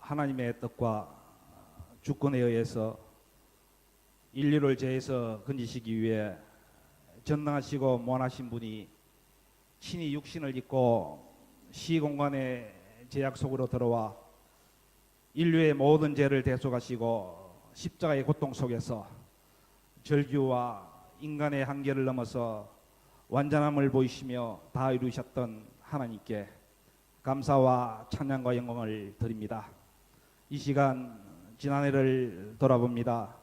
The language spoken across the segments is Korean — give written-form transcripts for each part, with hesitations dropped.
하나님의 뜻과 주권에 의해서 인류를 죄에서 건지시기 위해 전능하시고 무한하신 분이 친히 육신을 입고 시공간의 제약 속으로 들어와 인류의 모든 죄를 대속하시고 십자가의 고통 속에서 절규와 인간의 한계를 넘어서 완전함을 보이시며 다 이루셨던 하나님께 감사와 찬양과 영광을 드립니다. 이 시간 지난해를 돌아봅니다.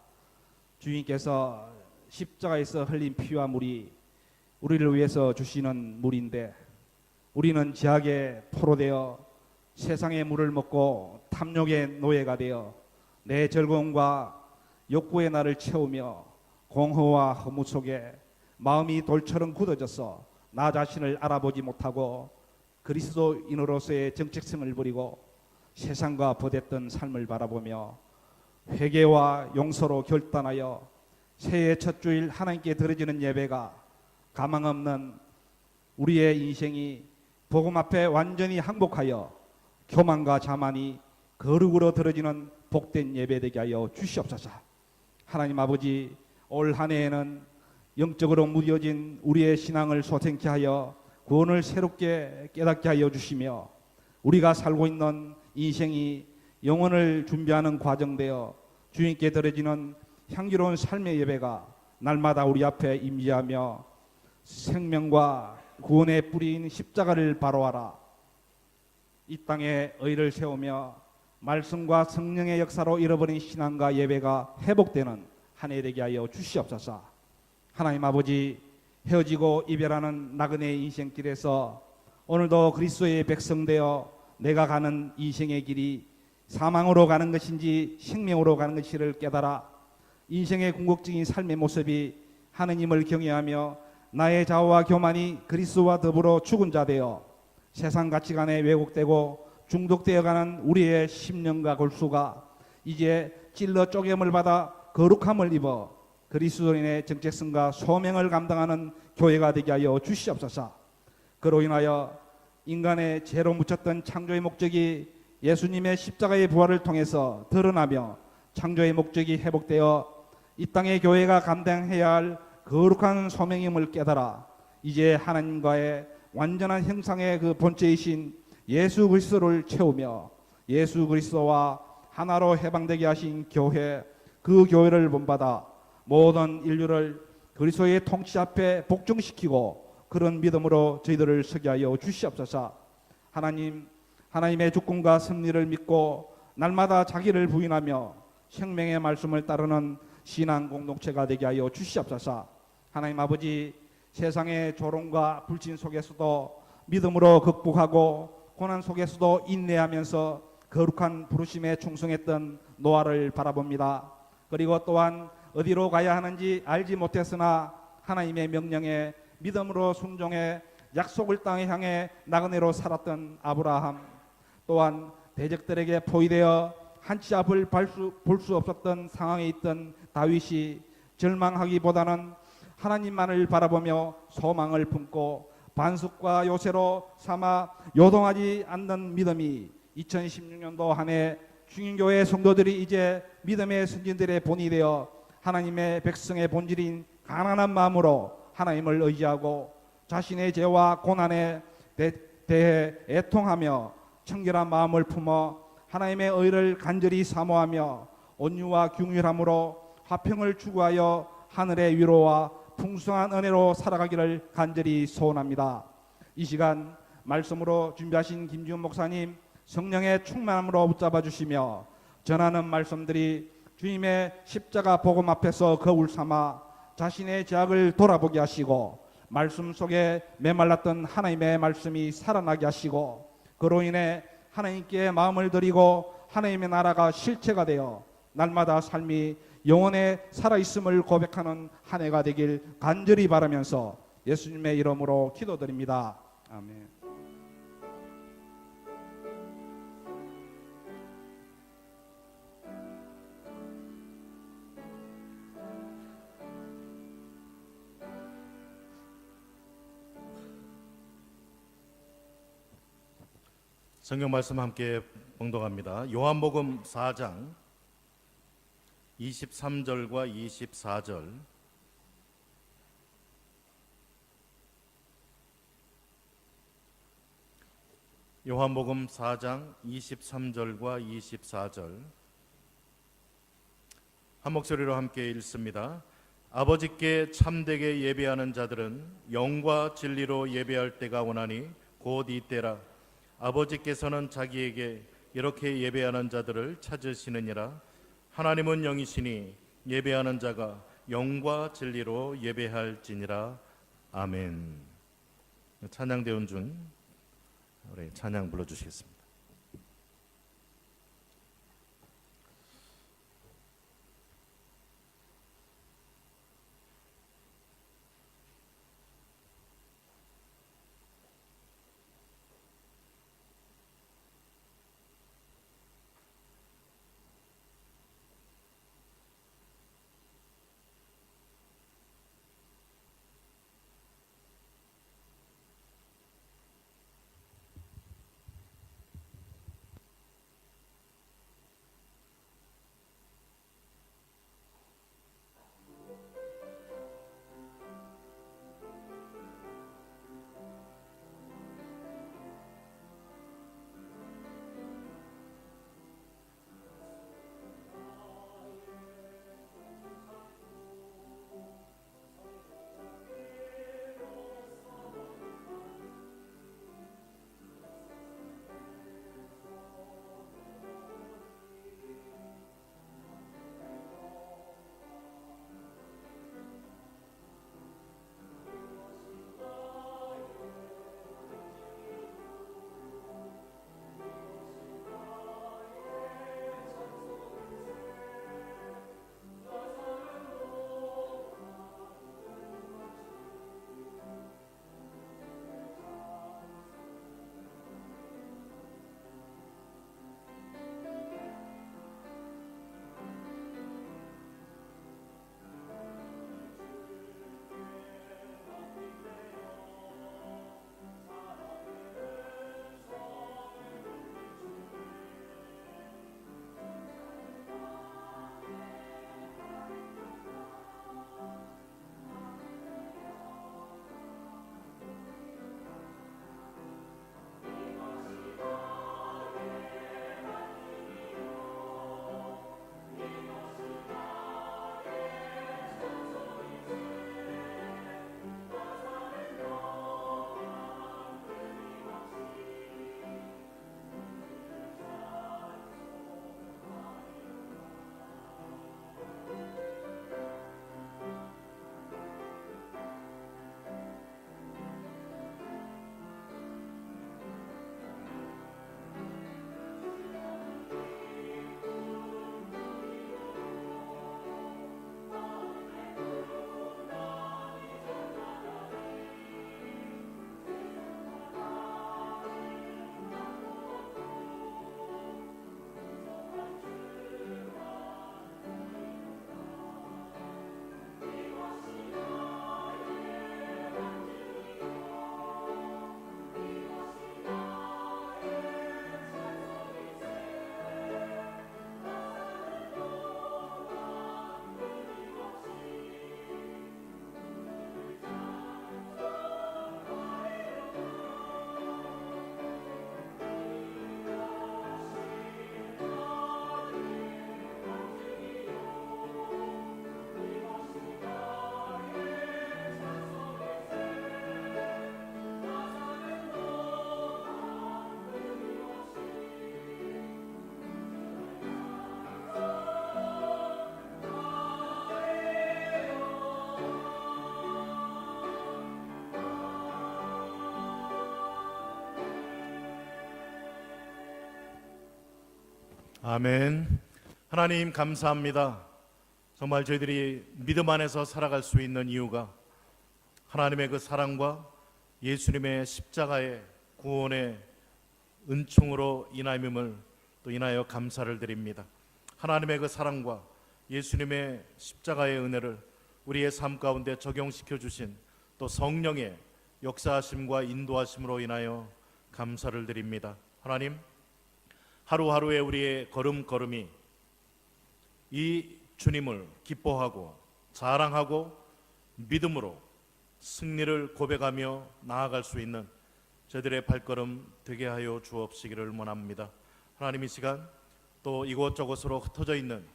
주님께서 십자가에서 흘린 피와 물이 우리를 위해서 주시는 물인데, 우리는 죄악에 포로되어 세상의 물을 먹고 탐욕의 노예가 되어 내 즐거움과 욕구의 나를 채우며 공허와 허무 속에 마음이 돌처럼 굳어져서 나 자신을 알아보지 못하고 그리스도인으로서의 정체성을 버리고 세상과 벗했던 삶을 바라보며 회개와 용서로 결단하여 새해 첫 주일 하나님께 드려지는 예배가 가망 없는 우리의 인생이 복음 앞에 완전히 항복하여 교만과 자만이 거룩으로 드려지는 복된 예배 되게 하여 주시옵소서. 하나님 아버지, 올 한 해에는 영적으로 무뎌진 우리의 신앙을 소생케 하여 구원을 새롭게 깨닫게 하여 주시며, 우리가 살고 있는 인생이 영혼을 준비하는 과정되어 주님께 드려지는 향기로운 삶의 예배가 날마다 우리 앞에 임재하며 생명과 구원의 뿌리인 십자가를 바로하라. 이 땅에 의를 세우며 말씀과 성령의 역사로 잃어버린 신앙과 예배가 회복되는 한 해 되게 하여 주시옵소서. 하나님 아버지, 헤어지고 이별하는 나그네의 인생길에서 오늘도 그리스도의 백성 되어 내가 가는 인생의 길이 사망으로 가는 것인지 생명으로 가는 것인지를 깨달아 인생의 궁극적인 삶의 모습이 하느님을 경외하며 나의 자아와 교만이 그리스도와 더불어 죽은 자 되어 세상 가치관에 왜곡되고 중독되어가는 우리의 심령과 골수가 이제 찔러 쪼개움을 받아 거룩함을 입어 그리스도인의 정체성과 소명을 감당하는 교회가 되게 하여 주시옵소서. 그로 인하여 인간의 죄로 묻혔던 창조의 목적이 예수님의 십자가의 부활을 통해서 드러나며 창조의 목적이 회복되어 이 땅의 교회가 감당해야 할 거룩한 소명임을 깨달아 이제 하나님과의 완전한 형상의 그 본체이신 예수 그리스도를 채우며 예수 그리스도와 하나로 해방되게 하신 교회, 그 교회를 본받아 모든 인류를 그리스도의 통치 앞에 복종시키고 그런 믿음으로 저희들을 서게 하여 주시옵소서. 하나님의 주권과 섭리를 믿고 날마다 자기를 부인하며 생명의 말씀을 따르는 신앙 공동체가 되게 하여 주시옵소서. 하나님 아버지, 세상의 조롱과 불신 속에서도 믿음으로 극복하고 고난 속에서도 인내하면서 거룩한 부르심에 충성했던 노아를 바라봅니다. 그리고 또한 어디로 가야 하는지 알지 못했으나 하나님의 명령에 믿음으로 순종해 약속을 땅에 향해 나그네로 살았던 아브라함, 또한 대적들에게 포위되어 한치 앞을 볼 수 없었던 상황에 있던 다윗이 절망하기보다는 하나님만을 바라보며 소망을 품고 반석과 요새로 삼아 요동하지 않는 믿음이 2016년도 한 해 중인교회 성도들이 이제 믿음의 선진들의 본이 되어 하나님의 백성의 본질인 가난한 마음으로 하나님을 의지하고 자신의 죄와 고난에 대해 애통하며 청결한 마음을 품어 하나님의 의를 간절히 사모하며 온유와 긍휼함으로 화평을 추구하여 하늘의 위로와 풍성한 은혜로 살아가기를 간절히 소원합니다. 이 시간 말씀으로 준비하신 김지훈 목사님 성령의 충만함으로 붙잡아 주시며 전하는 말씀들이 주님의 십자가 복음 앞에서 거울 삼아 자신의 죄악을 돌아보게 하시고 말씀 속에 메말랐던 하나님의 말씀이 살아나게 하시고 그로 인해 하나님께 마음을 드리고 하나님의 나라가 실체가 되어 날마다 삶이 영혼에 살아있음을 고백하는 한 해가 되길 간절히 바라면서 예수님의 이름으로 기도드립니다. 아멘. 성경 말씀 함께 봉독합니다. 요한복음 4장 23절과 24절. 요한복음 4장 23절과 24절. 한 목소리로 함께 읽습니다. 아버지께 참되게 예배하는 자들은 영과 진리로 예배할 때가 오나니 곧 이때라. 아버지께서는 자기에게 이렇게 예배하는 자들을 찾으시느니라. 하나님은 영이시니 예배하는 자가 영과 진리로 예배할지니라. 아멘. 찬양대원 중 우리 찬양 불러주시겠습니다. 아멘. 하나님 감사합니다. 정말 저희들이 믿음 안에서 살아갈 수 있는 이유가 하나님의 그 사랑과 예수님의 십자가의 구원의 은총으로 인하임을 또 인하여 감사를 드립니다. 하나님의 그 사랑과 예수님의 십자가의 은혜를 우리의 삶 가운데 적용시켜 주신 또 성령의 역사하심과 인도하심으로 인하여 감사를 드립니다. 하나님, 하루하루의 우리의 걸음걸음이 이 주님을 기뻐하고 자랑하고 믿음으로 승리를 고백하며 나아갈 수 있는 저희들의 발걸음 되게 하여 주옵시기를 원합니다. 하나님, 이 시간 또 이곳저곳으로 흩어져 있는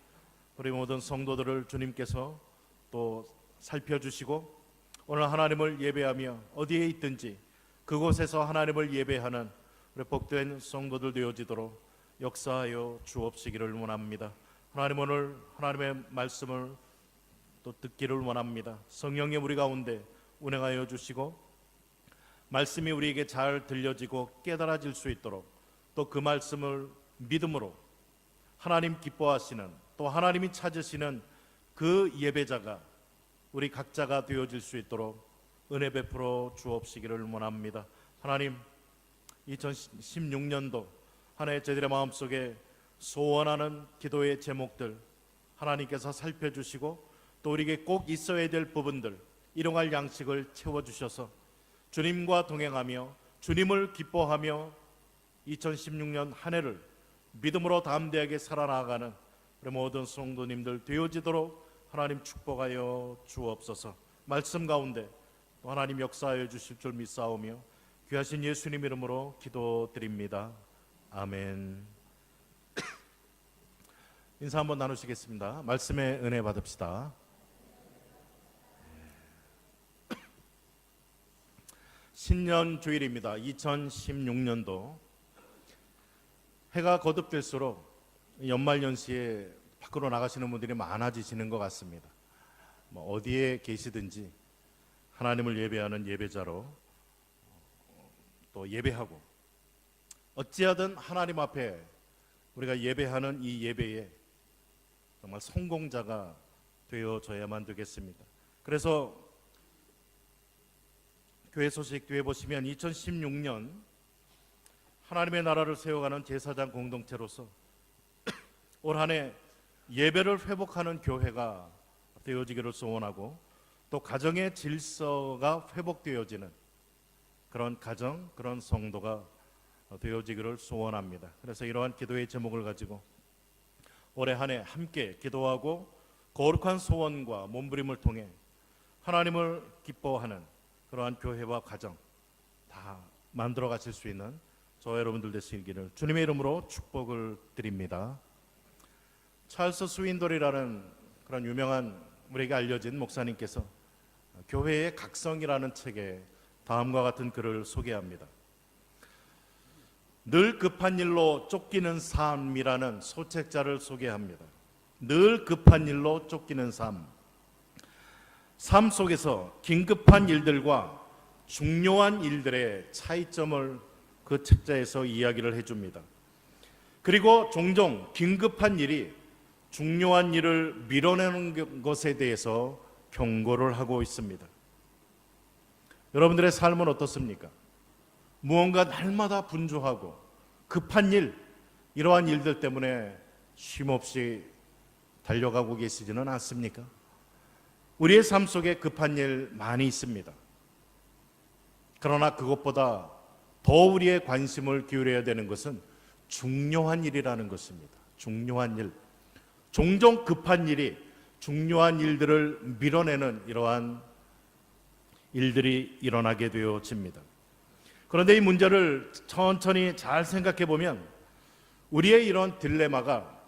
우리 모든 성도들을 주님께서 또 살펴주시고 오늘 하나님을 예배하며 어디에 있든지 그곳에서 하나님을 예배하는 우리 복된 성도들 되어지도록 역사하여 주옵시기를 원합니다. 하나님, 오늘 하나님의 말씀을 또 듣기를 원합니다. 성령님 우리 가운데 운행하여 주시고 말씀이 우리에게 잘 들려지고 깨달아질 수 있도록 또 그 말씀을 믿음으로 하나님 기뻐하시는 또 하나님이 찾으시는 그 예배자가 우리 각자가 되어질 수 있도록 은혜 베풀어 주옵시기를 원합니다. 하나님, 2016년도 한 해 저희들의 마음속에 소원하는 기도의 제목들 하나님께서 살펴주시고 또 우리에게 꼭 있어야 될 부분들, 일용할 양식을 채워주셔서 주님과 동행하며 주님을 기뻐하며 2016년 한 해를 믿음으로 담대하게 살아나가는 우리 모든 성도님들 되어지도록 하나님 축복하여 주옵소서. 말씀 가운데 또 하나님 역사하여 주실 줄 믿사오며 귀하신 예수님 이름으로 기도드립니다. 아멘. 인사 한번 나누시겠습니다. 말씀의 은혜 받읍시다. 신년 주일입니다. 2016년도 해가 거듭될수록 연말연시에 밖으로 나가시는 분들이 많아지시는 것 같습니다. 어디에 계시든지 하나님을 예배하는 예배자로 또 예배하고 어찌하든 하나님 앞에 우리가 예배하는 이 예배에 정말 성공자가 되어져야만 되겠습니다. 그래서 교회 소식 뒤에 보시면 2016년 하나님의 나라를 세워가는 제사장 공동체로서 올 한 해 예배를 회복하는 교회가 되어지기를 소원하고 또 가정의 질서가 회복되어지는 그런 가정, 그런 성도가 되어지기를 소원합니다. 그래서 이러한 기도의 제목을 가지고 올해 한 해 함께 기도하고 거룩한 소원과 몸부림을 통해 하나님을 기뻐하는 그러한 교회와 가정 다 만들어 가실 수 있는 저와 여러분들 되시기를 주님의 이름으로 축복을 드립니다. 찰스 스윈돌이라는 그런 유명한 우리에게 알려진 목사님께서 교회의 각성이라는 책에 다음과 같은 글을 소개합니다. 늘 급한 일로 쫓기는 삶이라는 소책자를 소개합니다. 늘 급한 일로 쫓기는 삶. 삶 속에서 긴급한 일들과 중요한 일들의 차이점을 그 책자에서 이야기를 해줍니다. 그리고 종종 긴급한 일이 중요한 일을 밀어내는 것에 대해서 경고를 하고 있습니다. 여러분들의 삶은 어떻습니까? 무언가 날마다 분주하고 급한 일, 이러한 일들 때문에 쉼없이 달려가고 계시지는 않습니까? 우리의 삶 속에 급한 일 많이 있습니다. 그러나 그것보다 더 우리의 관심을 기울여야 되는 것은 중요한 일이라는 것입니다. 중요한 일. 종종 급한 일이 중요한 일들을 밀어내는 이러한 일들이 일어나게 되어집니다. 그런데 이 문제를 천천히 잘 생각해 보면 우리의 이런 딜레마가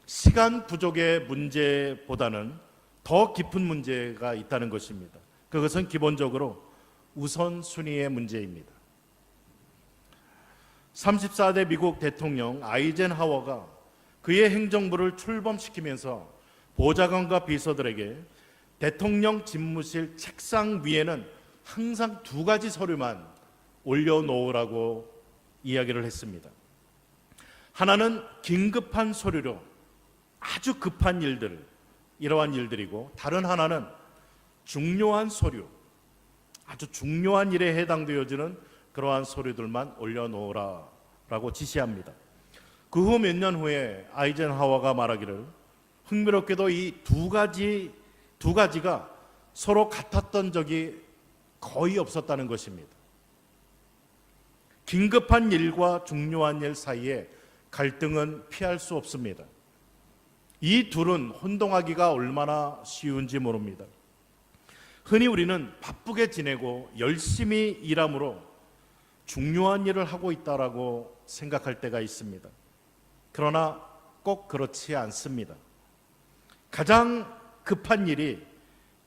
시간 부족의 문제보다는 더 깊은 문제가 있다는 것입니다. 그것은 기본적으로 우선순위의 문제입니다. 34대 미국 대통령 아이젠하워가 그의 행정부를 출범시키면서 보좌관과 비서들에게 대통령 집무실 책상 위에는 항상 2가지 서류만 올려놓으라고 이야기를 했습니다. 하나는 긴급한 서류로 아주 급한 일들, 이러한 일들이고, 다른 하나는 중요한 서류, 아주 중요한 일에 해당되어지는 그러한 서류들만 올려놓으라라고 지시합니다. 그 후 몇 년 후에 아이젠하워가 말하기를 흥미롭게도 이 두 가지가 서로 같았던 적이 거의 없었다는 것입니다. 긴급한 일과 중요한 일 사이에 갈등은 피할 수 없습니다. 이 둘은 혼동하기가 얼마나 쉬운지 모릅니다. 흔히 우리는 바쁘게 지내고 열심히 일함으로 중요한 일을 하고 있다라고 생각할 때가 있습니다. 그러나 꼭 그렇지 않습니다. 가장 급한 일이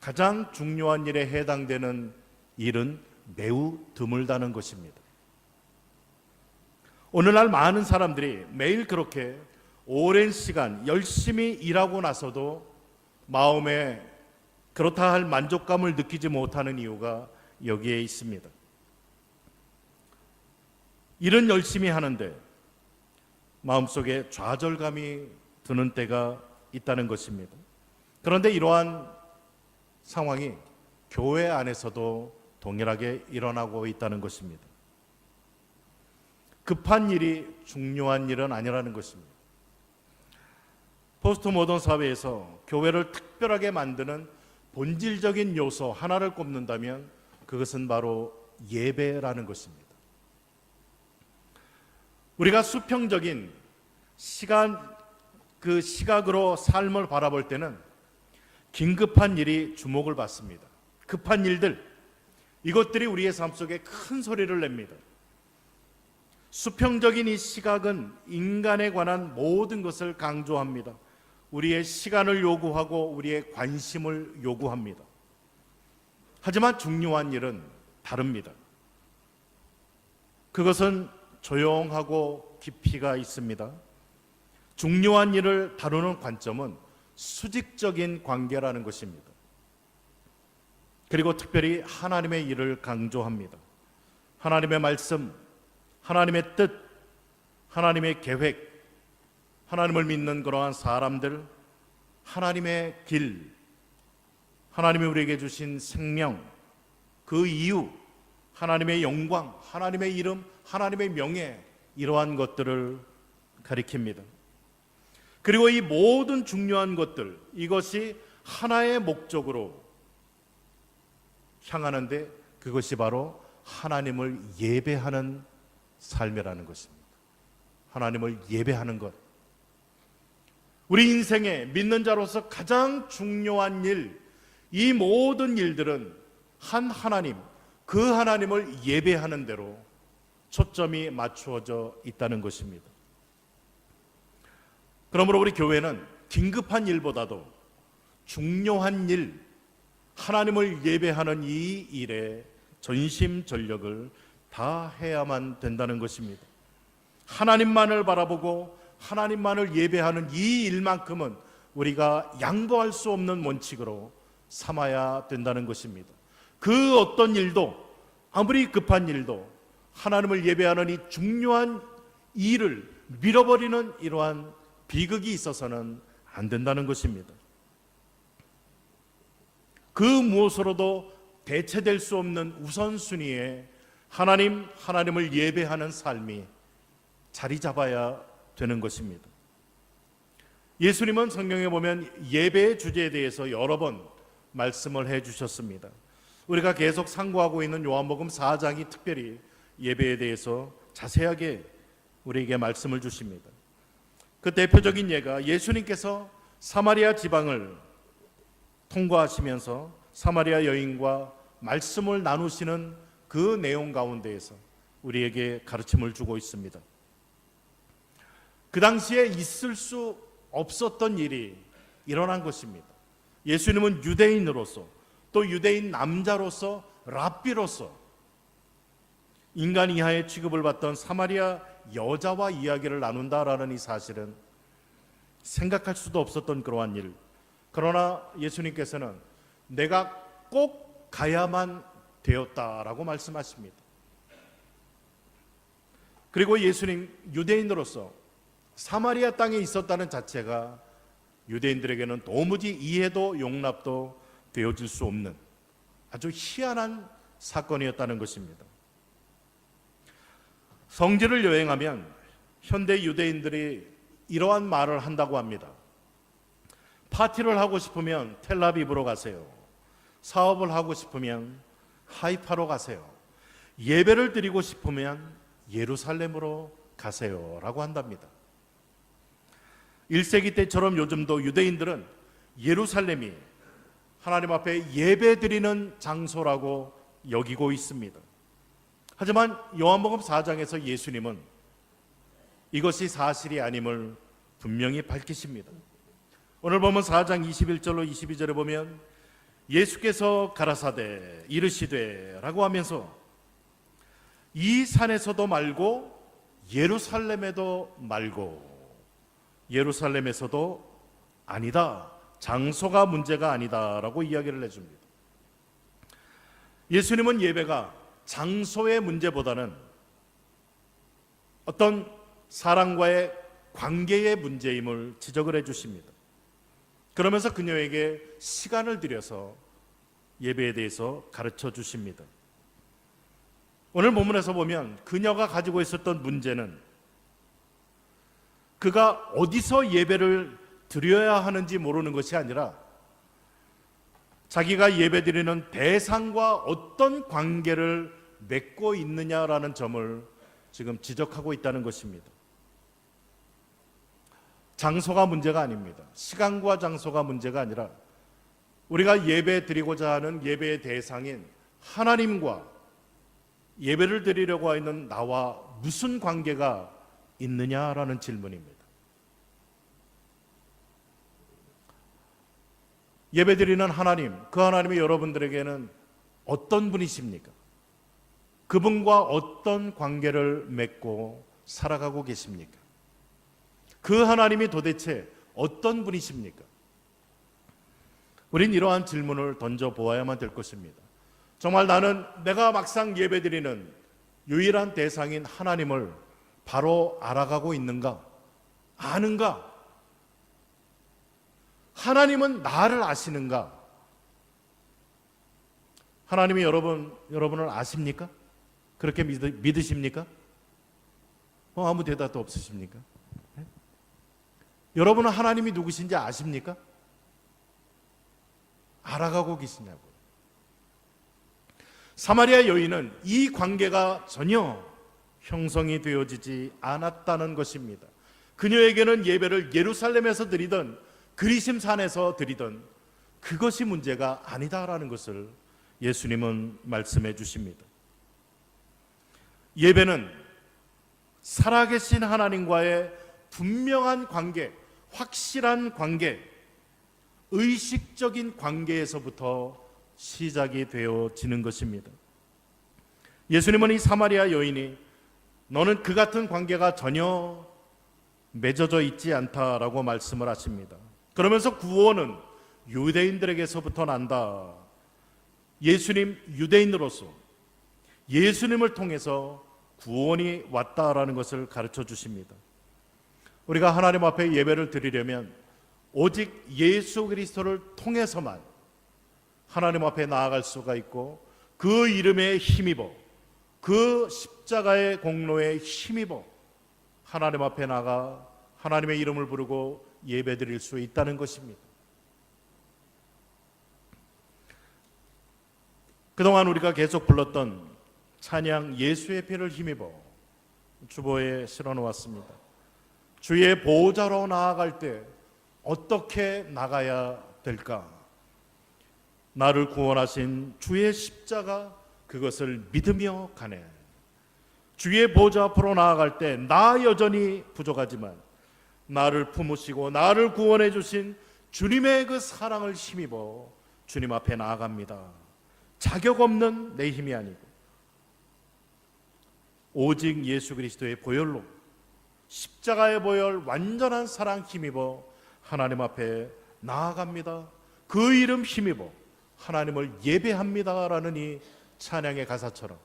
가장 중요한 일에 해당되는 일은 매우 드물다는 것입니다. 오늘날 많은 사람들이 매일 그렇게 오랜 시간 열심히 일하고 나서도 마음에 그렇다 할 만족감을 느끼지 못하는 이유가 여기에 있습니다. 일은 열심히 하는데 마음속에 좌절감이 드는 때가 있다는 것입니다. 그런데 이러한 상황이 교회 안에서도 동일하게 일어나고 있다는 것입니다. 급한 일이 중요한 일은 아니라는 것입니다. 포스트 모던 사회에서 교회를 특별하게 만드는 본질적인 요소 하나를 꼽는다면 그것은 바로 예배라는 것입니다. 우리가 수평적인 시각으로 삶을 바라볼 때는 긴급한 일이 주목을 받습니다. 급한 일들, 이것들이 우리의 삶 속에 큰 소리를 냅니다. 수평적인 이 시각은 인간에 관한 모든 것을 강조합니다. 우리의 시간을 요구하고 우리의 관심을 요구합니다. 하지만 중요한 일은 다릅니다. 그것은 조용하고 깊이가 있습니다. 중요한 일을 다루는 관점은 수직적인 관계라는 것입니다. 그리고 특별히 하나님의 일을 강조합니다. 하나님의 말씀, 하나님의 뜻, 하나님의 계획, 하나님을 믿는 그러한 사람들, 하나님의 길, 하나님이 우리에게 주신 생명, 그 이유, 하나님의 영광, 하나님의 이름, 하나님의 명예, 이러한 것들을 가리킵니다. 그리고 이 모든 중요한 것들, 이것이 하나의 목적으로 향하는데 그것이 바로 하나님을 예배하는 삶이라는 것입니다. 하나님을 예배하는 것. 우리 인생에 믿는 자로서 가장 중요한 일, 이 모든 일들은 한 하나님, 그 하나님을 예배하는 대로 초점이 맞추어져 있다는 것입니다. 그러므로 우리 교회는 긴급한 일보다도 중요한 일, 하나님을 예배하는 이 일에 전심전력을 다해야만 된다는 것입니다. 하나님만을 바라보고 하나님만을 예배하는 이 일만큼은 우리가 양보할 수 없는 원칙으로 삼아야 된다는 것입니다. 그 어떤 일도, 아무리 급한 일도 하나님을 예배하는 이 중요한 일을 밀어버리는 이러한 비극이 있어서는 안 된다는 것입니다. 그 무엇으로도 대체될 수 없는 우선순위에 하나님을 예배하는 삶이 자리 잡아야 되는 것입니다. 예수님은 성경에 보면 예배의 주제에 대해서 여러 번 말씀을 해주셨습니다. 우리가 계속 상고하고 있는 요한복음 4장이 특별히 예배에 대해서 자세하게 우리에게 말씀을 주십니다. 그 대표적인 예가 예수님께서 사마리아 지방을 통과하시면서 사마리아 여인과 말씀을 나누시는 그 내용 가운데에서 우리에게 가르침을 주고 있습니다. 그 당시에 있을 수 없었던 일이 일어난 것입니다. 예수님은 유대인으로서, 또 유대인 남자로서, 랍비로서 인간 이하의 취급을 받던 사마리아 여자와 이야기를 나눈다라는 이 사실은 생각할 수도 없었던 그러한 일. 그러나 예수님께서는 내가 꼭 가야만 되었다라고 말씀하십니다. 그리고 예수님 유대인으로서 사마리아 땅에 있었다는 자체가 유대인들에게는 도무지 이해도 용납도 되어질 수 없는 아주 희한한 사건이었다는 것입니다. 성지를 여행하면 현대 유대인들이 이러한 말을 한다고 합니다. 파티를 하고 싶으면 텔아비브로 가세요. 사업을 하고 싶으면 하이파로 가세요. 예배를 드리고 싶으면 예루살렘으로 가세요 라고 한답니다. 1세기 때처럼 요즘도 유대인들은 예루살렘이 하나님 앞에 예배드리는 장소라고 여기고 있습니다. 하지만 요한복음 4장에서 예수님은 이것이 사실이 아님을 분명히 밝히십니다. 오늘 보면 4장 21절로 22절에 보면 예수께서 가라사대 이르시되 라고 하면서 이 산에서도 말고 예루살렘에도 말고 예루살렘에서도 아니다, 장소가 문제가 아니다 라고 이야기를 해줍니다. 예수님은 예배가 장소의 문제보다는 어떤 사람과의 관계의 문제임을 지적을 해주십니다. 그러면서 그녀에게 시간을 들여서 예배에 대해서 가르쳐 주십니다. 오늘 본문에서 보면 그녀가 가지고 있었던 문제는 그가 어디서 예배를 드려야 하는지 모르는 것이 아니라 자기가 예배드리는 대상과 어떤 관계를 맺고 있느냐라는 점을 지금 지적하고 있다는 것입니다. 장소가 문제가 아닙니다. 시간과 장소가 문제가 아니라 우리가 예배 드리고자 하는 예배의 대상인 하나님과 예배를 드리려고 하는 나와 무슨 관계가 있느냐라는 질문입니다. 예배 드리는 하나님, 그 하나님이 여러분들에게는 어떤 분이십니까? 그분과 어떤 관계를 맺고 살아가고 계십니까? 그 하나님이 도대체 어떤 분이십니까? 우린 이러한 질문을 던져보아야만 될 것입니다. 정말 나는 내가 막상 예배드리는 유일한 대상인 하나님을 바로 알아가고 있는가? 아는가? 하나님은 나를 아시는가? 하나님이 여러분을 아십니까? 그렇게 믿으십니까? 아무 대답도 없으십니까? 네? 여러분은 하나님이 누구신지 아십니까? 알아가고 계시냐고요. 사마리아 여인은 이 관계가 전혀 형성이 되어지지 않았다는 것입니다. 그녀에게는 예배를 예루살렘에서 드리던 그리심산에서 드리던 그것이 문제가 아니다라는 것을 예수님은 말씀해 주십니다. 예배는 살아계신 하나님과의 분명한 관계, 확실한 관계, 의식적인 관계에서부터 시작이 되어지는 것입니다. 예수님은 이 사마리아 여인이 너는 그 같은 관계가 전혀 맺어져 있지 않다라고 말씀을 하십니다. 그러면서 구원은 유대인들에게서부터 난다. 예수님 유대인으로서 예수님을 통해서 구원이 왔다라는 것을 가르쳐 주십니다. 우리가 하나님 앞에 예배를 드리려면 오직 예수 그리스도를 통해서만 하나님 앞에 나아갈 수가 있고 그 이름에 힘입어 그 십자가의 공로에 힘입어 하나님 앞에 나가 하나님의 이름을 부르고 예배드릴 수 있다는 것입니다. 그동안 우리가 계속 불렀던 찬양 예수의 피를 힘입어 주보에 실어놓았습니다. 주의 보호자로 나아갈 때 어떻게 나가야 될까? 나를 구원하신 주의 십자가 그것을 믿으며 가네. 주의 보좌 앞으로 나아갈 때 나 여전히 부족하지만 나를 품으시고 나를 구원해 주신 주님의 그 사랑을 힘입어 주님 앞에 나아갑니다. 자격 없는 내 힘이 아니고 오직 예수 그리스도의 보혈로 십자가의 보혈 완전한 사랑 힘입어 하나님 앞에 나아갑니다. 그 이름 힘입어 하나님을 예배합니다라는 이 찬양의 가사처럼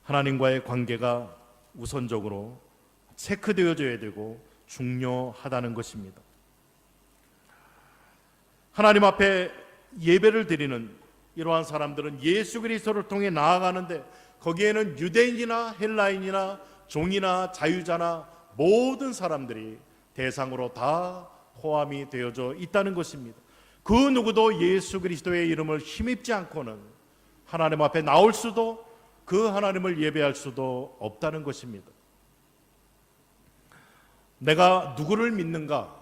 하나님과의 관계가 우선적으로 체크되어져야 되고 중요하다는 것입니다. 하나님 앞에 예배를 드리는 이러한 사람들은 예수 그리스도를 통해 나아가는데 거기에는 유대인이나 헬라인이나 종이나 자유자나 모든 사람들이 대상으로 다 포함이 되어져 있다는 것입니다. 그 누구도 예수 그리스도의 이름을 힘입지 않고는 하나님 앞에 나올 수도 그 하나님을 예배할 수도 없다는 것입니다. 내가 누구를 믿는가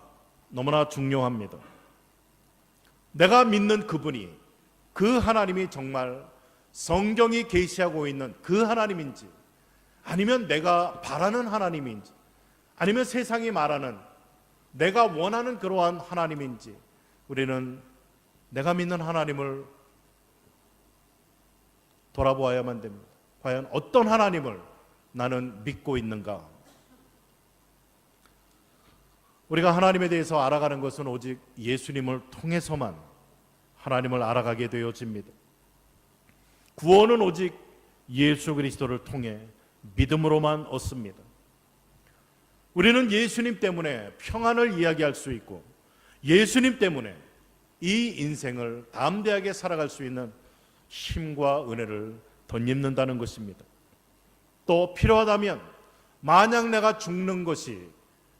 너무나 중요합니다. 내가 믿는 그분이, 그 하나님이 정말 성경이 계시하고 있는 그 하나님인지, 아니면 내가 바라는 하나님인지, 아니면 세상이 말하는 내가 원하는 그러한 하나님인지, 우리는 내가 믿는 하나님을 돌아보아야만 됩니다. 과연 어떤 하나님을 나는 믿고 있는가? 우리가 하나님에 대해서 알아가는 것은 오직 예수님을 통해서만 하나님을 알아가게 되어집니다. 구원은 오직 예수 그리스도를 통해 믿음으로만 얻습니다. 우리는 예수님 때문에 평안을 이야기할 수 있고, 예수님 때문에 이 인생을 담대하게 살아갈 수 있는 힘과 은혜를 덧입는다는 것입니다. 또 필요하다면 만약 내가 죽는 것이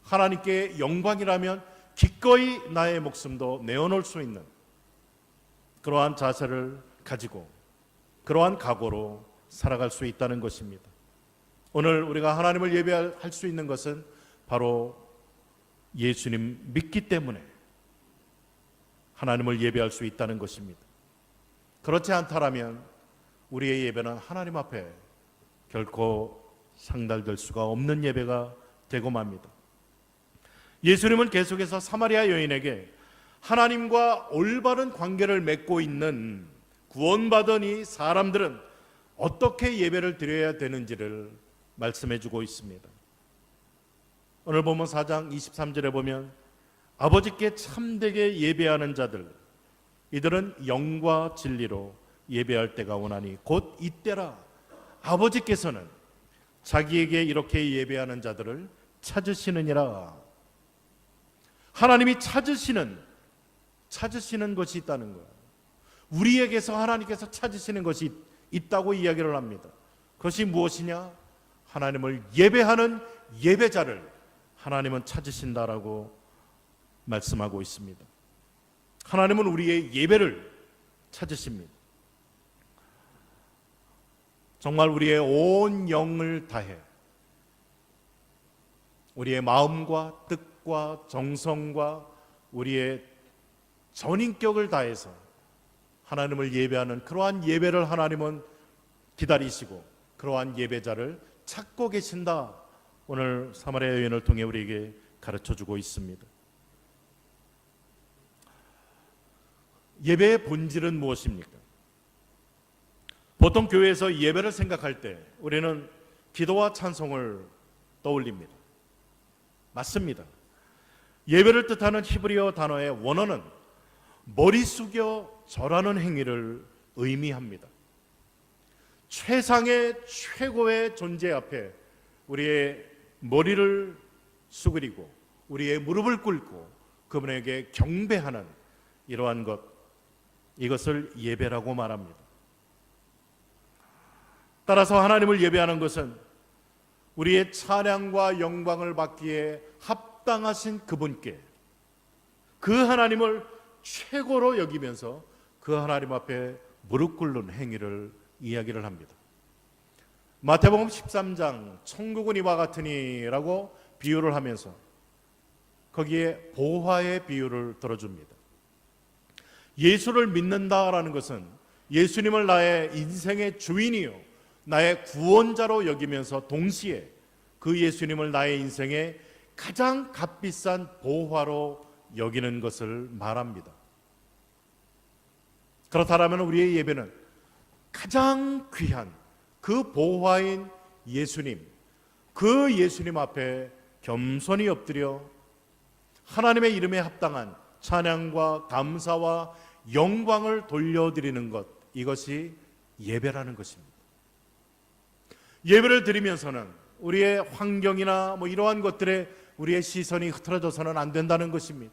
하나님께 영광이라면 기꺼이 나의 목숨도 내어놓을 수 있는 그러한 자세를 가지고 그러한 각오로 살아갈 수 있다는 것입니다. 오늘 우리가 하나님을 예배할 수 있는 것은 바로 예수님 믿기 때문에 하나님을 예배할 수 있다는 것입니다. 그렇지 않다라면 우리의 예배는 하나님 앞에 결코 상달될 수가 없는 예배가 되고 맙니다. 예수님은 계속해서 사마리아 여인에게 하나님과 올바른 관계를 맺고 있는 구원받은 이 사람들은 어떻게 예배를 드려야 되는지를 말씀해 주고 있습니다. 오늘 본문 4장 23절에 보면 아버지께 참되게 예배하는 자들, 이들은 영과 진리로 예배할 때가 오나니 곧 이때라. 아버지께서는 자기에게 이렇게 예배하는 자들을 찾으시느니라. 하나님이 찾으시는 것이 있다는 거예요. 우리에게서 하나님께서 찾으시는 것이 있다고 이야기를 합니다. 그것이 무엇이냐? 하나님을 예배하는 예배자를 하나님은 찾으신다라고 말씀하고 있습니다. 하나님은 우리의 예배를 찾으십니다. 정말 우리의 온 영을 다해 우리의 마음과 뜻과 정성과 우리의 전인격을 다해서 하나님을 예배하는 그러한 예배를 하나님은 기다리시고 그러한 예배자를 찾고 계신다. 오늘 사마리아 여인을 통해 우리에게 가르쳐주고 있습니다. 예배의 본질은 무엇입니까? 보통 교회에서 예배를 생각할 때 우리는 기도와 찬송을 떠올립니다. 맞습니다. 예배를 뜻하는 히브리어 단어의 원어는 머리 숙여 절하는 행위를 의미합니다. 최상의 최고의 존재 앞에 우리의 머리를 숙이고 우리의 무릎을 꿇고 그분에게 경배하는 이러한 것, 이것을 예배라고 말합니다. 따라서 하나님을 예배하는 것은 우리의 찬양과 영광을 받기에 합당하신 그분께, 그 하나님을 최고로 여기면서 그 하나님 앞에 무릎 꿇는 행위를 이야기를 합니다. 마태복음 13장 천국은 이와 같으니라고 비유를 하면서 거기에 보화의 비유를 들어줍니다. 예수를 믿는다라는 것은 예수님을 나의 인생의 주인이요 나의 구원자로 여기면서 동시에 그 예수님을 나의 인생의 가장 값비싼 보화로 여기는 것을 말합니다. 그렇다면 우리의 예배는 가장 귀한 그 보화인 예수님, 그 예수님 앞에 겸손히 엎드려 하나님의 이름에 합당한 찬양과 감사와 영광을 돌려드리는 것, 이것이 예배라는 것입니다. 예배를 드리면서는 우리의 환경이나 이러한 것들에 우리의 시선이 흐트러져서는 안 된다는 것입니다.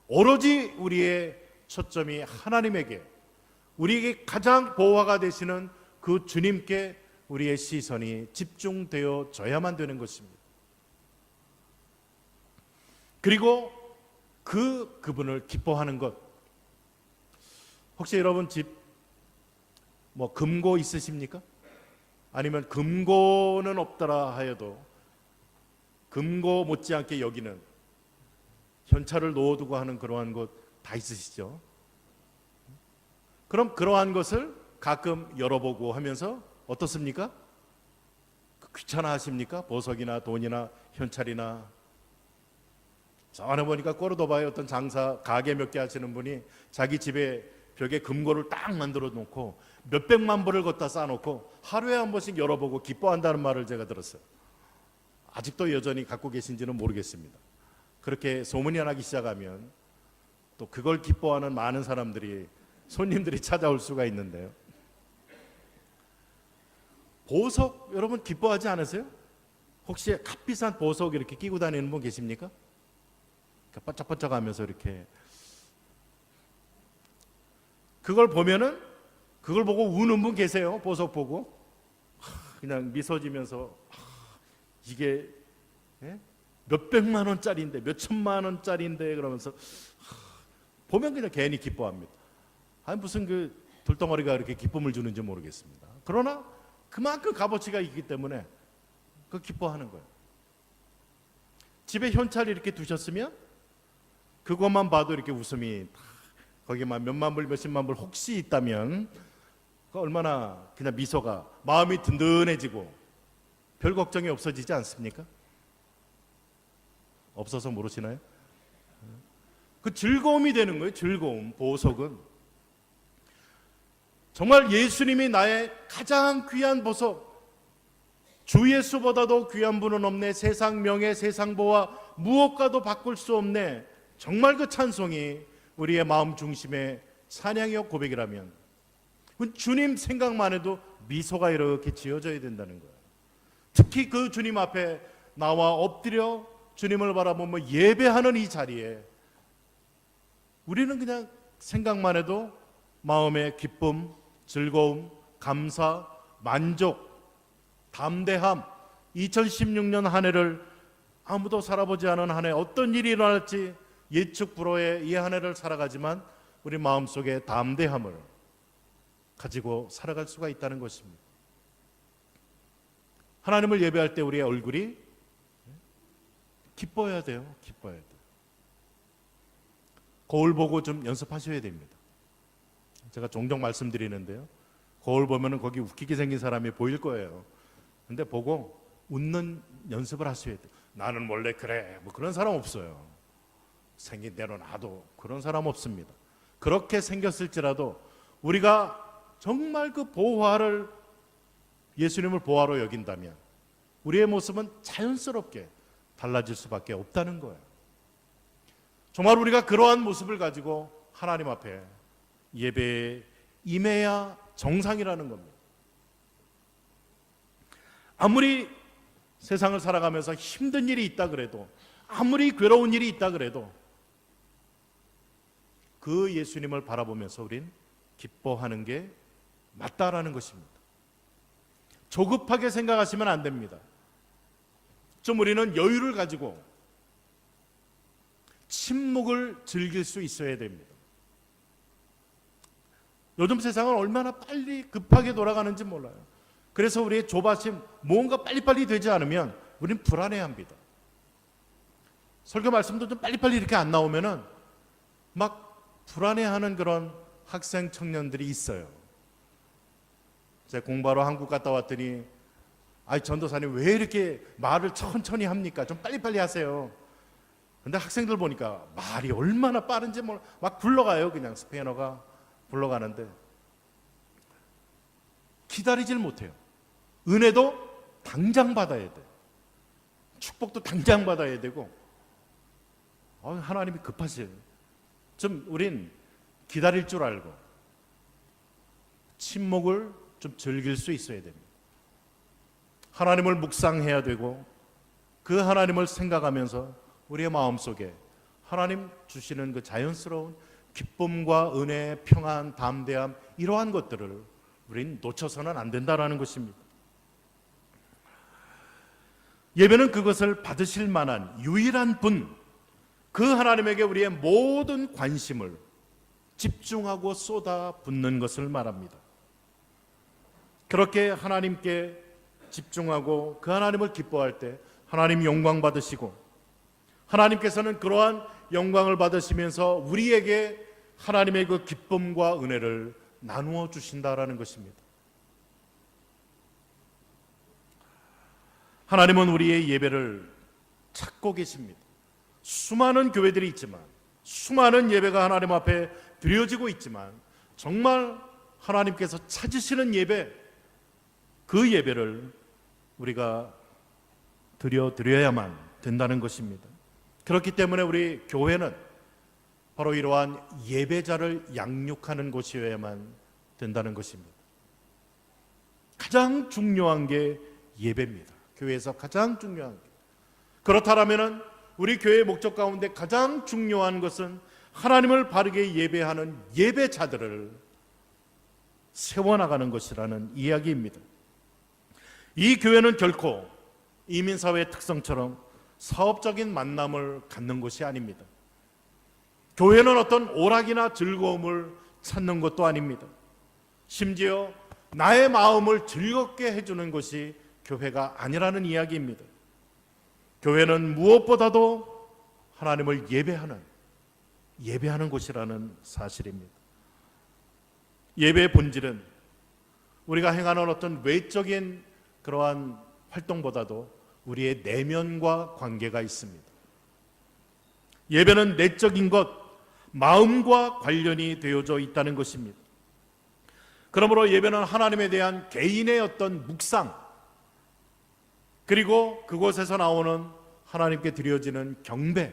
오로지 우리의 초점이 하나님에게, 우리에게 가장 보화가 되시는 그 주님께 우리의 시선이 집중되어져야만 되는 것입니다. 그리고 그분을 기뻐하는 것. 혹시 여러분 집 금고 있으십니까? 아니면 금고는 없더라 하여도 금고 못지않게 여기는 현찰을 놓아두고 하는 그러한 것 다 있으시죠? 그럼 그러한 것을 가끔 열어보고 하면서 어떻습니까? 귀찮아 하십니까? 보석이나 돈이나 현찰이나. 전에 보니까 꼬르도바의 어떤 장사 가게 몇 개 하시는 분이 자기 집에 벽에 금고를 딱 만들어 놓고 몇백만 불을 걷다 쌓아놓고 하루에 한 번씩 열어보고 기뻐한다는 말을 제가 들었어요. 아직도 여전히 갖고 계신지는 모르겠습니다. 그렇게 소문이 나기 시작하면 또 그걸 기뻐하는 많은 사람들이, 손님들이 찾아올 수가 있는데요. 보석 여러분 기뻐하지 않으세요? 혹시 값비싼 보석 이렇게 끼고 다니는 분 계십니까? 반짝반짝 하면서 이렇게. 그걸 보면은, 그걸 보고 우는 분 계세요. 보석 보고 그냥 미소 지면서 이게 몇백만 원짜리인데, 몇천만 원짜리인데 그러면서 보면 그냥 괜히 기뻐합니다. 아니 무슨 그 돌덩어리가 그렇게 기쁨을 주는지 모르겠습니다. 그러나 그만큼 값어치가 있기 때문에 그 기뻐하는 거예요. 집에 현찰 이렇게 두셨으면 그것만 봐도 이렇게 웃음이, 거기만 몇만 불 몇십만 불 혹시 있다면 얼마나 그냥 미소가, 마음이 든든해지고 별 걱정이 없어지지 않습니까? 없어서 모르시나요? 그 즐거움이 되는 거예요. 즐거움. 보석은 정말 예수님이 나의 가장 귀한 보석, 주 예수보다도 귀한 분은 없네, 세상 명예 세상 보화 무엇과도 바꿀 수 없네. 정말 그 찬송이 우리의 마음 중심의 찬양이요 고백이라면 주님 생각만 해도 미소가 이렇게 지어져야 된다는 거예요. 특히 그 주님 앞에 나와 엎드려 주님을 바라보며 예배하는 이 자리에 우리는 그냥 생각만 해도 마음의 기쁨, 즐거움, 감사, 만족, 담대함, 2016년 한 해를, 아무도 살아보지 않은 한 해 어떤 일이 일어날지 예측 불허의 이 한 해를 살아가지만 우리 마음속에 담대함을 가지고 살아갈 수가 있다는 것입니다. 하나님을 예배할 때 우리의 얼굴이 기뻐야 돼요. 기뻐야 돼요. 거울 보고 좀 연습하셔야 됩니다. 제가 종종 말씀드리는데요, 거울 보면은 거기 웃기게 생긴 사람이 보일 거예요. 근데 보고 웃는 연습을 하셔야 돼요. 나는 원래 그래, 뭐 그런 사람 없어요. 생긴 대로 놔도 그런 사람 없습니다. 그렇게 생겼을지라도 우리가 정말 그 보화를, 예수님을 보화로 여긴다면 우리의 모습은 자연스럽게 달라질 수밖에 없다는 거예요. 정말 우리가 그러한 모습을 가지고 하나님 앞에 예배에 임해야 정상이라는 겁니다. 아무리 세상을 살아가면서 힘든 일이 있다 그래도, 아무리 괴로운 일이 있다 그래도 그 예수님을 바라보면서 우린 기뻐하는 게 맞다라는 것입니다. 조급하게 생각하시면 안 됩니다. 좀 우리는 여유를 가지고 침묵을 즐길 수 있어야 됩니다. 요즘 세상은 얼마나 빨리 급하게 돌아가는지 몰라요. 그래서 우리의 조바심, 뭔가 빨리빨리 되지 않으면 우리는 불안해합니다. 설교 말씀도 좀 빨리빨리 이렇게 안 나오면은 막 불안해하는 그런 학생 청년들이 있어요. 제가 공부하러 한국 갔다 왔더니, 아이 전도사님 왜 이렇게 말을 천천히 합니까? 좀 빨리빨리 하세요. 근데 학생들 보니까 말이 얼마나 빠른지 몰라. 막 굴러가요. 그냥 스페인어가 굴러가는데 기다리질 못해요. 은혜도 당장 받아야 돼. 축복도 당장 받아야 되고, 하나님이 급하세요. 좀 우린 기다릴 줄 알고 침묵을 좀 즐길 수 있어야 됩니다. 하나님을 묵상해야 되고 그 하나님을 생각하면서 우리의 마음속에 하나님 주시는 그 자연스러운 기쁨과 은혜, 평안, 담대함, 이러한 것들을 우린 놓쳐서는 안 된다라는 것입니다. 예배는 그것을 받으실 만한 유일한 분, 그 하나님에게 우리의 모든 관심을 집중하고 쏟아붓는 것을 말합니다. 그렇게 하나님께 집중하고 그 하나님을 기뻐할 때 하나님 영광 받으시고 하나님께서는 그러한 영광을 받으시면서 우리에게 하나님의 그 기쁨과 은혜를 나누어 주신다라는 것입니다. 하나님은 우리의 예배를 찾고 계십니다. 수많은 교회들이 있지만, 수많은 예배가 하나님 앞에 드려지고 있지만, 정말 하나님께서 찾으시는 예배, 그 예배를 우리가 드려야만 된다는 것입니다. 그렇기 때문에 우리 교회는 바로 이러한 예배자를 양육하는 곳이어야만 된다는 것입니다. 가장 중요한 게 예배입니다. 교회에서 가장 중요한 게. 그렇다면 우리 교회의 목적 가운데 가장 중요한 것은 하나님을 바르게 예배하는 예배자들을 세워나가는 것이라는 이야기입니다. 이 교회는 결코 이민사회의 특성처럼 사업적인 만남을 갖는 것이 아닙니다. 교회는 어떤 오락이나 즐거움을 찾는 것도 아닙니다. 심지어 나의 마음을 즐겁게 해주는 것이 교회가 아니라는 이야기입니다. 교회는 무엇보다도 하나님을 예배하는 곳이라는 사실입니다. 예배의 본질은 우리가 행하는 어떤 외적인 그러한 활동보다도 우리의 내면과 관계가 있습니다. 예배는 내적인 것, 마음과 관련이 되어져 있다는 것입니다. 그러므로 예배는 하나님에 대한 개인의 어떤 묵상, 그리고 그곳에서 나오는 하나님께 드려지는 경배,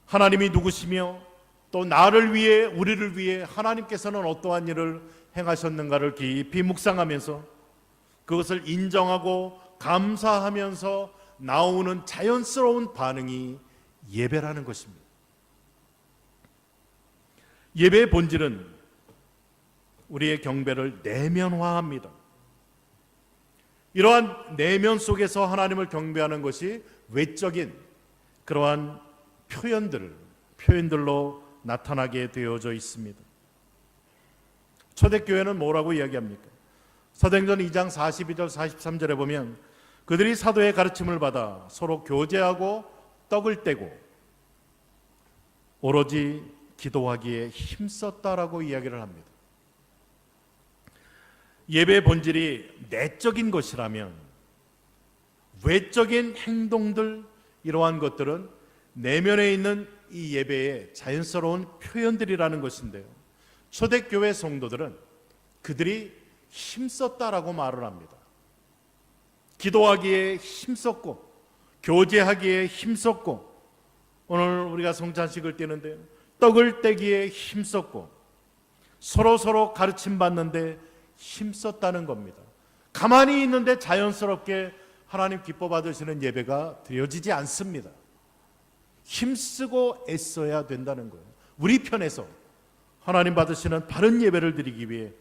하나님이 누구시며 또 나를 위해, 우리를 위해 하나님께서는 어떠한 일을 행하셨는가를 깊이 묵상하면서 그것을 인정하고 감사하면서 나오는 자연스러운 반응이 예배라는 것입니다. 예배의 본질은 우리의 경배를 내면화합니다. 이러한 내면 속에서 하나님을 경배하는 것이 외적인 그러한 표현들로 나타나게 되어져 있습니다. 초대교회는 뭐라고 이야기합니까? 사도행전 2장 42절 43절에 보면 그들이 사도의 가르침을 받아 서로 교제하고 떡을 떼고 오로지 기도하기에 힘썼다라고 이야기를 합니다. 예배의 본질이 내적인 것이라면 외적인 행동들, 이러한 것들은 내면에 있는 이 예배의 자연스러운 표현들이라는 것인데요, 초대교회 성도들은 그들이 힘썼다라고 말을 합니다. 기도하기에 힘썼고 교제하기에 힘썼고, 오늘 우리가 성찬식을 떼는데 떡을 떼기에 힘썼고 서로 가르침 받는데 힘썼다는 겁니다. 가만히 있는데 자연스럽게 하나님 기뻐 받으시는 예배가 되어지지 않습니다. 힘쓰고 애써야 된다는 거예요. 우리 편에서 하나님 받으시는 바른 예배를 드리기 위해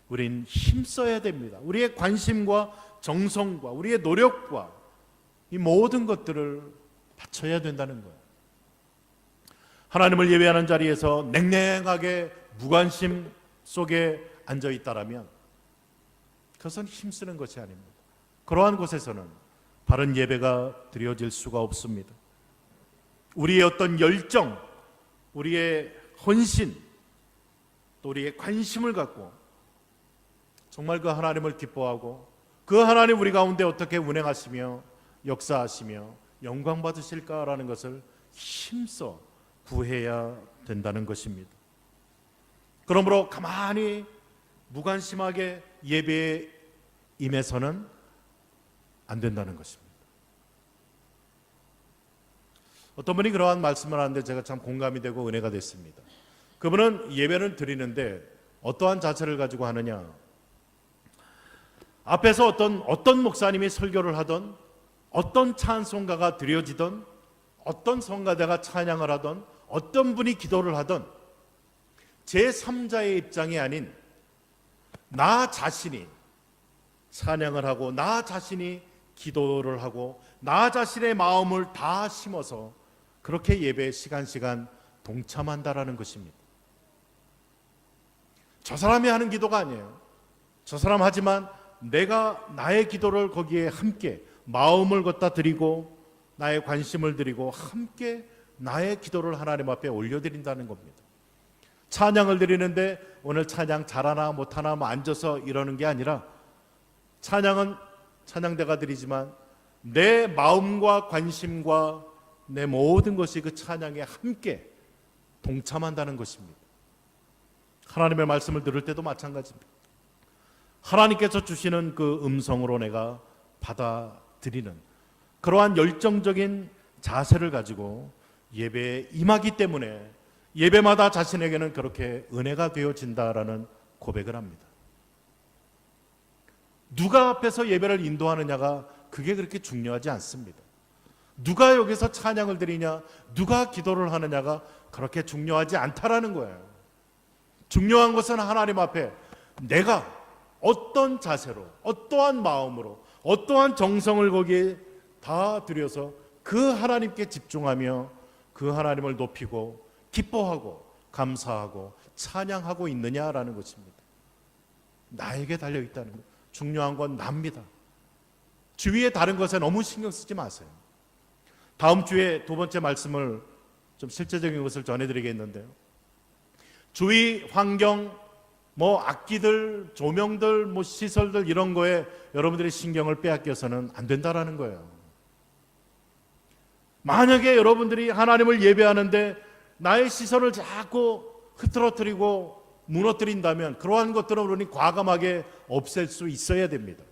우린 힘써야 됩니다. 우리의 관심과 정성과 우리의 노력과 이 모든 것들을 바쳐야 된다는 거예요. 하나님을 예배하는 자리에서 냉랭하게 무관심 속에 앉아 있다라면 그것은 힘쓰는 것이 아닙니다. 그러한 곳에서는 바른 예배가 드려질 수가 없습니다. 우리의 어떤 열정, 우리의 헌신, 또 우리의 관심을 갖고 정말 그 하나님을 기뻐하고 그 하나님 우리 가운데 어떻게 운행하시며 역사하시며 영광 받으실까라는 것을 힘써 구해야 된다는 것입니다. 그러므로 가만히 무관심하게 예배에 임해서는 안 된다는 것입니다. 어떤 분이 그러한 말씀을 하는데 제가 참 공감이 되고 은혜가 됐습니다. 그분은 예배를 드리는데 어떠한 자세를 가지고 하느냐, 앞에서 어떤 목사님이 설교를 하던, 어떤 찬송가가 드려지던, 어떤 성가대가 찬양을 하던, 어떤 분이 기도를 하던 제3자의 입장이 아닌 나 자신이 찬양을 하고 나 자신이 기도를 하고 나 자신의 마음을 다 심어서 그렇게 예배에 시간 동참한다라는 것입니다. 저 사람이 하는 기도가 아니에요. 저 사람 하지만 내가 나의 기도를 거기에 함께 마음을 갖다 드리고 나의 관심을 드리고 함께 나의 기도를 하나님 앞에 올려드린다는 겁니다. 찬양을 드리는데 오늘 찬양 잘하나 못하나 뭐 앉아서 이러는 게 아니라, 찬양은 찬양대가 드리지만 내 마음과 관심과 내 모든 것이 그 찬양에 함께 동참한다는 것입니다. 하나님의 말씀을 들을 때도 마찬가지입니다. 하나님께서 주시는 그 음성으로 내가 받아들이는 그러한 열정적인 자세를 가지고 예배에 임하기 때문에 예배마다 자신에게는 그렇게 은혜가 되어진다라는 고백을 합니다. 누가 앞에서 예배를 인도하느냐가 그게 그렇게 중요하지 않습니다. 누가 여기서 찬양을 드리냐, 누가 기도를 하느냐가 그렇게 중요하지 않다라는 거예요. 중요한 것은 하나님 앞에 내가 어떤 자세로, 어떠한 마음으로, 어떠한 정성을 거기에 다 들여서 그 하나님께 집중하며 그 하나님을 높이고 기뻐하고 감사하고 찬양하고 있느냐라는 것입니다. 나에게 달려있다는 것. 중요한 건 납니다. 주위의 다른 것에 너무 신경 쓰지 마세요. 다음 주에 두 번째 말씀을 좀 실제적인 것을 전해드리겠는데요. 주위 환경, 뭐 악기들, 조명들, 뭐 시설들 이런 거에 여러분들이 신경을 빼앗겨서는 안 된다라는 거예요. 만약에 여러분들이 하나님을 예배하는데 나의 시선을 자꾸 흐트러뜨리고 무너뜨린다면 그러한 것들은 우리는 과감하게 없앨 수 있어야 됩니다.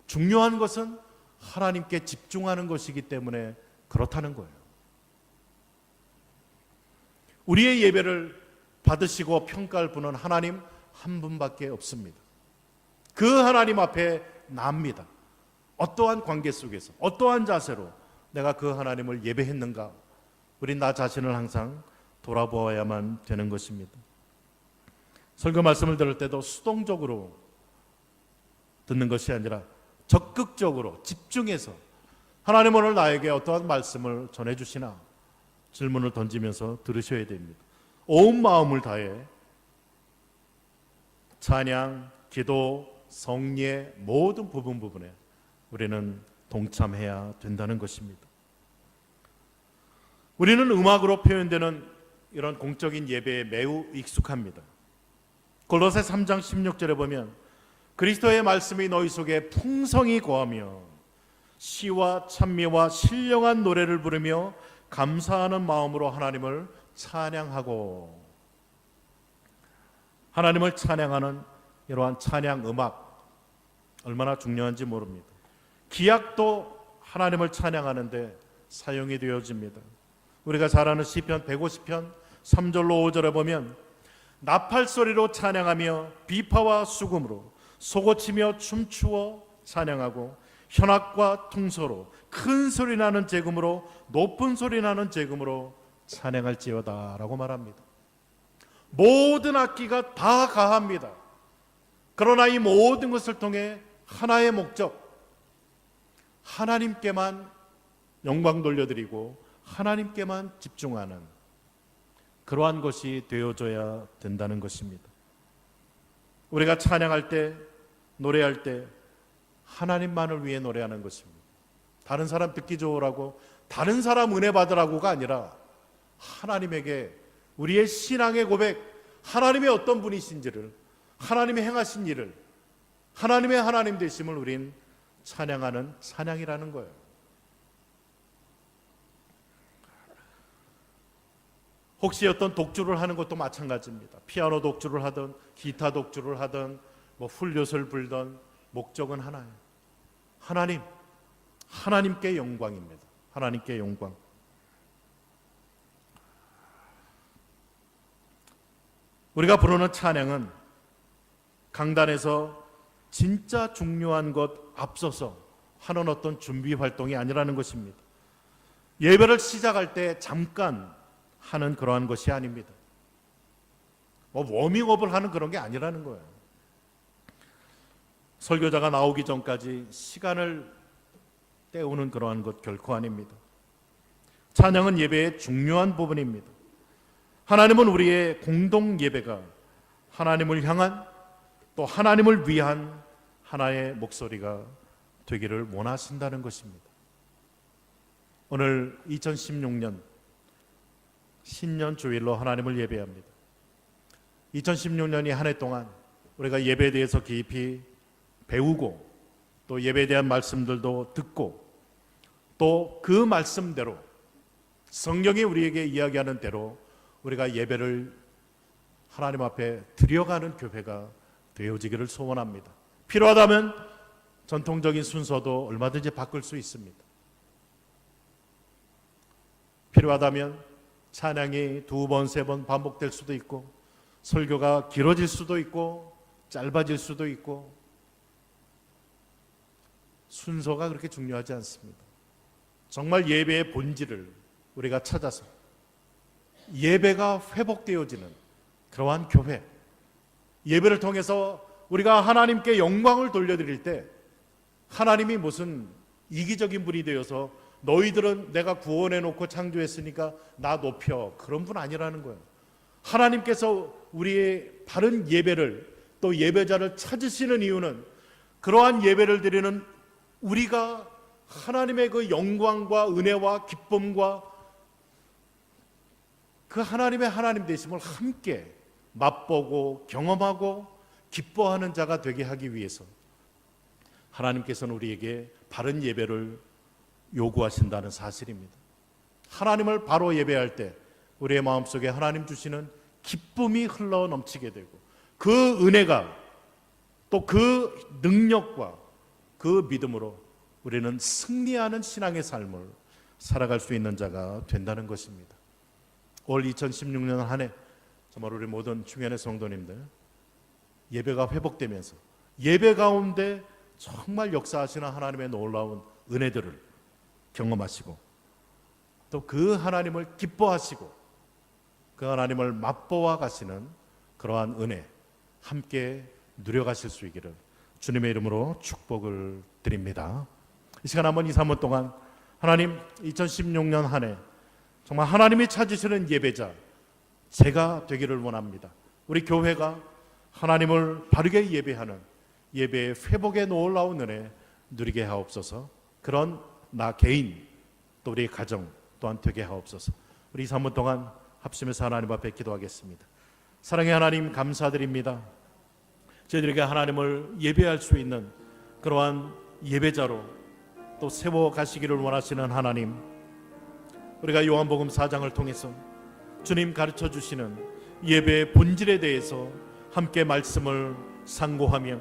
중요한 것은 하나님께 집중하는 것이기 때문에 그렇다는 거예요. 우리의 예배를 받으시고 평가할 분은 하나님 한 분밖에 없습니다. 그 하나님 앞에 납니다. 어떠한 관계 속에서, 어떠한 자세로 내가 그 하나님을 예배했는가, 우리 나 자신을 항상 돌아보아야만 되는 것입니다. 설교 말씀을 들을 때도 수동적으로 듣는 것이 아니라 적극적으로 집중해서 하나님 오늘 나에게 어떠한 말씀을 전해주시나 질문을 던지면서 들으셔야 됩니다. 온 마음을 다해 찬양, 기도, 성례 모든 부분에 우리는 동참해야 된다는 것입니다. 우리는 음악으로 표현되는 이런 공적인 예배에 매우 익숙합니다. 골로새 3장 16절에 보면 그리스도의 말씀이 너희 속에 풍성히 거하며 시와 찬미와 신령한 노래를 부르며 감사하는 마음으로 하나님을 찬양하고, 하나님을 찬양하는 이러한 찬양 음악 얼마나 중요한지 모릅니다. 기약도 하나님을 찬양하는데 사용이 되어집니다. 우리가 잘 아는 시편 150편 3절로 5절에 보면 나팔 소리로 찬양하며 비파와 수금으로 소고치며 춤추어 찬양하고 현악과 통소로 큰 소리 나는 제금으로 높은 소리 나는 제금으로 찬양할지어다 라고 말합니다. 모든 악기가 다 가합니다. 그러나 이 모든 것을 통해 하나의 목적, 하나님께만 영광 돌려드리고 하나님께만 집중하는 그러한 것이 되어져야 된다는 것입니다. 우리가 찬양할 때, 노래할 때 하나님만을 위해 노래하는 것입니다. 다른 사람 듣기 좋으라고, 다른 사람 은혜 받으라고가 아니라 하나님에게 우리의 신앙의 고백, 하나님의 어떤 분이신지를, 하나님의 행하신 일을, 하나님의 하나님 되심을 우린 찬양하는 찬양이라는 거예요. 혹시 어떤 독주를 하는 것도 마찬가지입니다. 피아노 독주를 하든 기타 독주를 하든 뭐 훌륭을 불던 목적은 하나예요. 하나님께 영광입니다. 하나님께 영광. 우리가 부르는 찬양은 강단에서 진짜 중요한 것 앞서서 하는 어떤 준비 활동이 아니라는 것입니다. 예배를 시작할 때 잠깐 하는 그러한 것이 아닙니다. 뭐 워밍업을 하는 그런 게 아니라는 거예요. 설교자가 나오기 전까지 시간을 때우는 그러한 것 결코 아닙니다. 찬양은 예배의 중요한 부분입니다. 하나님은 우리의 공동 예배가 하나님을 향한 또 하나님을 위한 하나의 목소리가 되기를 원하신다는 것입니다. 오늘 2016년 신년 주일로 하나님을 예배합니다. 2016년이 한 해 동안 우리가 예배에 대해서 깊이 배우고 또 예배에 대한 말씀들도 듣고 또 그 말씀대로 성경이 우리에게 이야기하는 대로 우리가 예배를 하나님 앞에 드려가는 교회가 되어지기를 소원합니다. 필요하다면 전통적인 순서도 얼마든지 바꿀 수 있습니다. 필요하다면 찬양이 2번, 3번 반복될 수도 있고 설교가 길어질 수도 있고 짧아질 수도 있고 순서가 그렇게 중요하지 않습니다. 정말 예배의 본질을 우리가 찾아서 예배가 회복되어지는 그러한 교회, 예배를 통해서 우리가 하나님께 영광을 돌려드릴 때 하나님이 무슨 이기적인 분이 되어서 너희들은 내가 구원해 놓고 창조했으니까 나 높여, 그런 분 아니라는 거예요. 하나님께서 우리의 바른 예배를 또 예배자를 찾으시는 이유는 그러한 예배를 드리는 우리가 하나님의 그 영광과 은혜와 기쁨과 그 하나님의 하나님 되심을 함께 맛보고 경험하고 기뻐하는 자가 되게 하기 위해서 하나님께서는 우리에게 바른 예배를 요구하신다는 사실입니다. 하나님을 바로 예배할 때 우리의 마음속에 하나님 주시는 기쁨이 흘러 넘치게 되고 그 은혜가 또 그 능력과 그 믿음으로 우리는 승리하는 신앙의 삶을 살아갈 수 있는 자가 된다는 것입니다. 올 2016년 한 해 정말 우리 모든 중연의 성도님들 예배가 회복되면서 예배 가운데 정말 역사하시는 하나님의 놀라운 은혜들을 경험하시고 또 그 하나님을 기뻐하시고 그 하나님을 맛보아 가시는 그러한 은혜 함께 누려가실 수 있기를 주님의 이름으로 축복을 드립니다. 이 시간 한번 2, 3분 동안 하나님 2016년 한 해 정말 하나님이 찾으시는 예배자 제가 되기를 원합니다. 우리 교회가 하나님을 바르게 예배하는 예배의 회복의 놀라운 은혜 누리게 하옵소서. 그런 나 개인 또 우리 가정 또한 되게 하옵소서. 우리 3분 동안 합심해서 하나님 앞에 기도하겠습니다. 사랑의 하나님 감사드립니다. 저희들에게 하나님을 예배할 수 있는 그러한 예배자로 또 세워가시기를 원하시는 하나님, 우리가 요한복음 4장을 통해서 주님 가르쳐 주시는 예배의 본질에 대해서 함께 말씀을 상고하며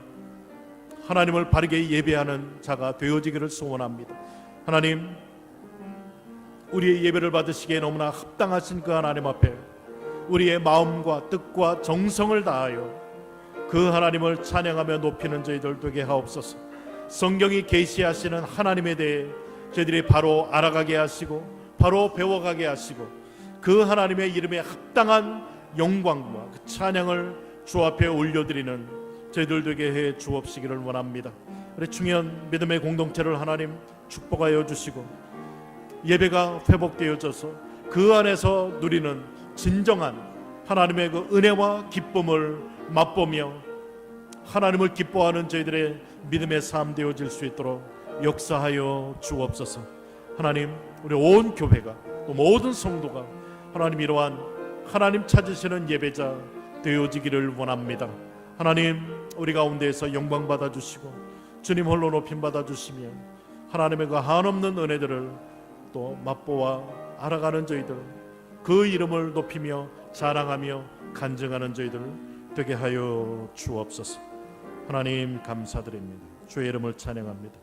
하나님을 바르게 예배하는 자가 되어지기를 소원합니다. 하나님, 우리의 예배를 받으시기에 너무나 합당하신 그 하나님 앞에 우리의 마음과 뜻과 정성을 다하여 그 하나님을 찬양하며 높이는 저희들 되게 하옵소서. 성경이 계시하시는 하나님에 대해 저희들이 바로 알아가게 하시고 바로 배워가게 하시고 그 하나님의 이름에 합당한 영광과 그 찬양을 주 앞에 올려드리는 저희들 되게 해 주옵시기를 원합니다. 우리 중요한 믿음의 공동체를 하나님 축복하여 주시고 예배가 회복되어져서 그 안에서 누리는 진정한 하나님의 그 은혜와 기쁨을 맛보며 하나님을 기뻐하는 저희들의 믿음의 삶 되어질 수 있도록 역사하여 주옵소서. 하나님, 우리 온 교회가 또 모든 성도가 하나님 이러한 하나님 찾으시는 예배자 되어지기를 원합니다. 하나님, 우리 가운데에서 영광 받아주시고 주님 홀로 높임 받아주시며 하나님의 그 한없는 은혜들을 또 맛보아 알아가는 저희들, 그 이름을 높이며 자랑하며 간증하는 저희들 되게 하여 주옵소서. 하나님 감사드립니다. 주의 이름을 찬양합니다.